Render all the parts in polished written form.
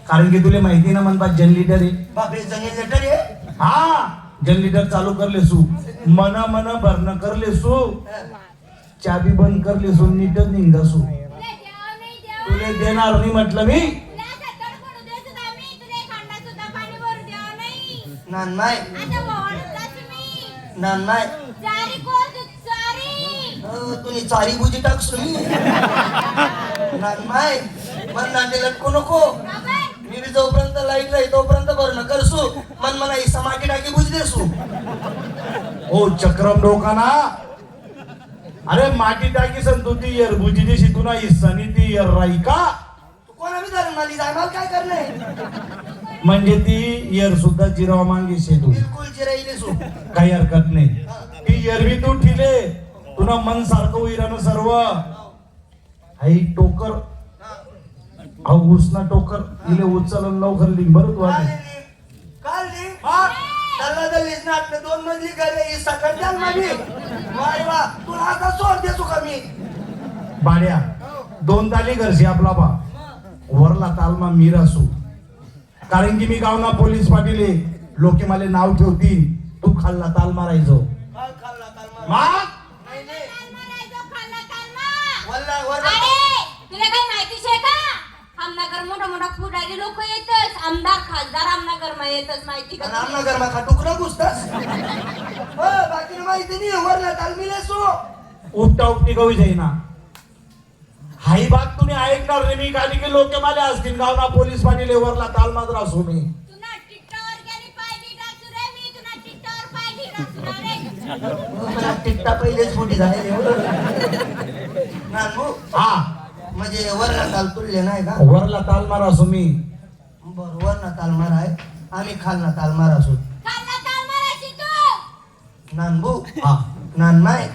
कारण की तुला माहिती ना मनपात जनरेटर आहे. बापरे जनरेटर आहे. हा जनरेटर चालू करले सू मना मना भरणं करले सू चाबी बंद करले सू नीटच निघा सू तुले देणार नाही म्हटलं मी. नानमाय नानमाय तुम्ही चारी बुजी टाकसू मी नानमाय मन नांदे लटकू नको. मी बी जोपर्यंत लाईट राही तोपर्यंत भरणं करसू मन मला हिस्सा मागे टाकी बुज देसू. ओ चक्रम डोकाना अरे माटी टाकी सन तू ती यर बुजी देशी तुना हिस्सानी ती यर राही का. तू कोणा बी धरण माली जाय मला काय करणे. म्हणजे ती यर सुद्धा जिराव मागे शे तू बिलकुल जिराईले सू काही हरकत नाही. ती यरवी तू ठिले तुला मन सारखं उइरानं सर्व आई टोकर अहो उसना टोकर इले उचलून लवकर लिंग बरं तू आधी. काल नी त्याला तर लिस्नात 2 मजली घरे हिस्सा करत्याल माझी. वाय वा तुला आता सोड देसू का मी. बाड्या 2 ताली घरशी आपला बा वरला तालमा मीरा सू कारण की मी गावना पोलीस पाटील लोके मला नाव ठेवतील तू खाल्ला ताल मारायचो. काल खाल्ला काल मार. मा नाही नाही तुला काही माहिती शे का आमनागर मोठा मोठा पुढारी लोक येतच आमदार खासदार आमनागर मा येतच माहिती का. आमना घर मा टुकडा घुसतास. बाकी माहिती नाही वरला ताल मिले सू. उपटा उपटी गवी जाईना हाई बात तुम्ही ऐकणार रे मी कारण की लोके मला असतील गावना पोलीस पाटील वरला ताल मात्र असू मी. तुला टिकटॉवर गेली पाहिजे टाकू रे मी तुला टिकटॉवर पाहिजे टाकू रे. मला टिकटा पहिलेच मोठी झाली नानू. हा म्हणजे वरला ताल तुडले नाही का. वरला ताल मार असू मी. बर वरना ताल मार आहे आम्ही खालना ताल मार असू. खाल्ला ताल मारायची तू. नानभू हा नानमाय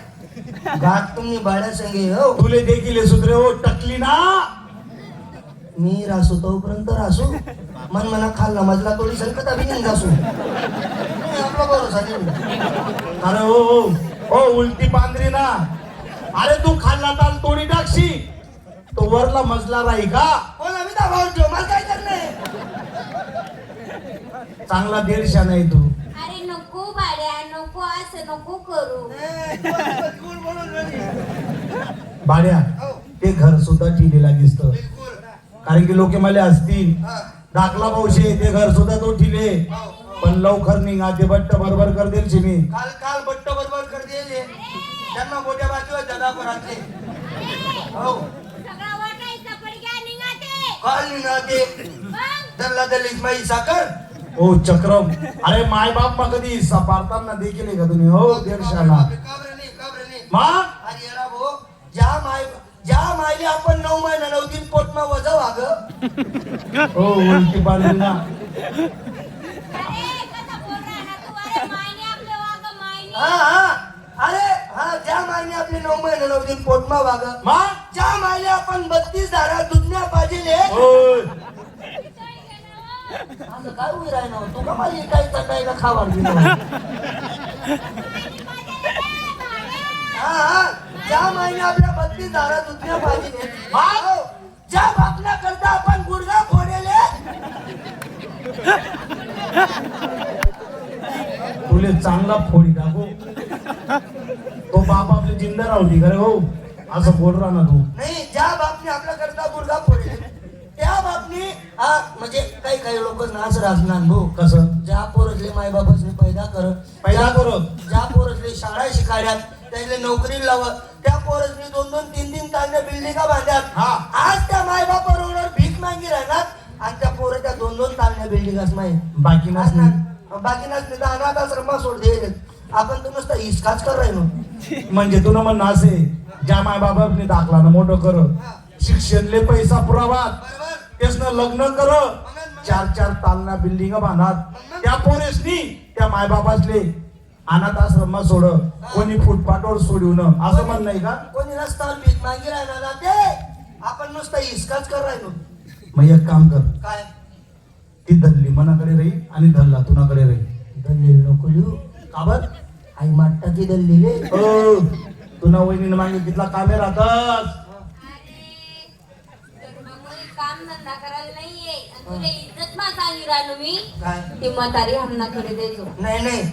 गाठ तुम्ही बाळ्या संगे हो. तुले देखील सुधरे हो टकली ना. मी रासू तोपर्यंत रासू मन मना खाल्ला मजला थोडी संकट अभिनंदन जासू. आपला भरोसा नाही. अरे ओ उलटी पांढरी ना. अरे तू खाल्ला ताल तोडी टाकशी तो वरला मजला राही का. कोण आम्ही दाबावर ठेव मला काय करणे. चांगला 150 नाही तू. अरे नको बाड्या नको असं नको करू. भाड्या ते घर सुद्धा ठिलेला दिसत कारण की लोक मला असतील दाखला पावशे ते घर सुद्धा तो ठिले पण लवकर निघा ते बट्ट बरोबर कर देईल मी. काल काल बट्ट बरोबर कर दिले त्यांना मोठ्या बाजूवर दादा परातले. हो सगळा वाटायचा पडग्या निघाते. काल निघाते दल्ला दल्लीच माई साखर. ओ चक्रम अरे माय बाप मा कधी हिस्सा पारताना देखील का तुम्ही हो 150 मा. अरे येडा भाऊ ज्या मायले आपण 9 महिना 9 दिन पोटमा वजा वाग. हो उलटी पांढरी ना. अरे कसा बोल रहा ना तू. अरे मायने आपले वाग मायने. हा अरे हा ज्या मायने आपले 9 महिना 9 दिन पोटमा वाग. मा ज्या मायले आपण 32 धारा दुधण्या पाहिजे. ओय असं काय उभी राही ना तू का मला काही चटायला खावा दिलं. हा ज्या महिने आपल्या 32 धारा दुधण्या पाहिजे. ज्या बापना करता आपण गुडगा फोडेले. तुले चांगला फोडी टाकू तो बाप आपली जिंदा राहू खरे हो असं बोल राहा ना तू. नाही ज्या बापने आपल्या करता गुडगा फोडेले त्या बापनी म्हणजे काही लोक नाच राजनान भाऊ कसं ज्या पोरसले माय बापासने पैदा करत ज्या पोरसले शाळा शिकाड्यात त्याला नोकरी लावत त्या पोरसने 2-3 तांड्या बिल्डिंगा बांधल्यात. आज त्या माय बापाबरोबर भीक मागी राहणार आणि त्या पोरं त्या 2-2 तांड्या बिल्डिंगाच माहीत बाकी नसणार. बाकी नसते तर अनाथ आश्रम सोड दे. आपण तर नुसतं हिसकाच कर राहिलो. म्हणजे तुला म्हणणं असे ज्या माय बाबाने दाखला ना मोठं कर शिक्षणले पैसा पुरावात त्यासनं लग्न कर 4-4 तालना बिल्डिंग बांधात त्या पोरेसनी त्या माय बाबासले अनाथ आश्रम सोड कोणी फुटपाथवर सोडून असं म्हण नाही का. कोणी रस्त्यावर भीक मागी राहिला ते आपण नुसतं हिसकाच कर राहिलो. मग एक काम कर काय ती धल्ली मनाकडे राही आणि धल्ला तुनाकडे राही. दल्लेल नको लिहू काबर आई माट्टाची दल्लेले. तुना वहिनीने मागे तिथला कामे राहतात. अरे काम धंदा करायला नाहीये तुला इज्जत मा सांगी राहिलो मी काय ती म्हातारी हमनाकडे देतो नाही नाही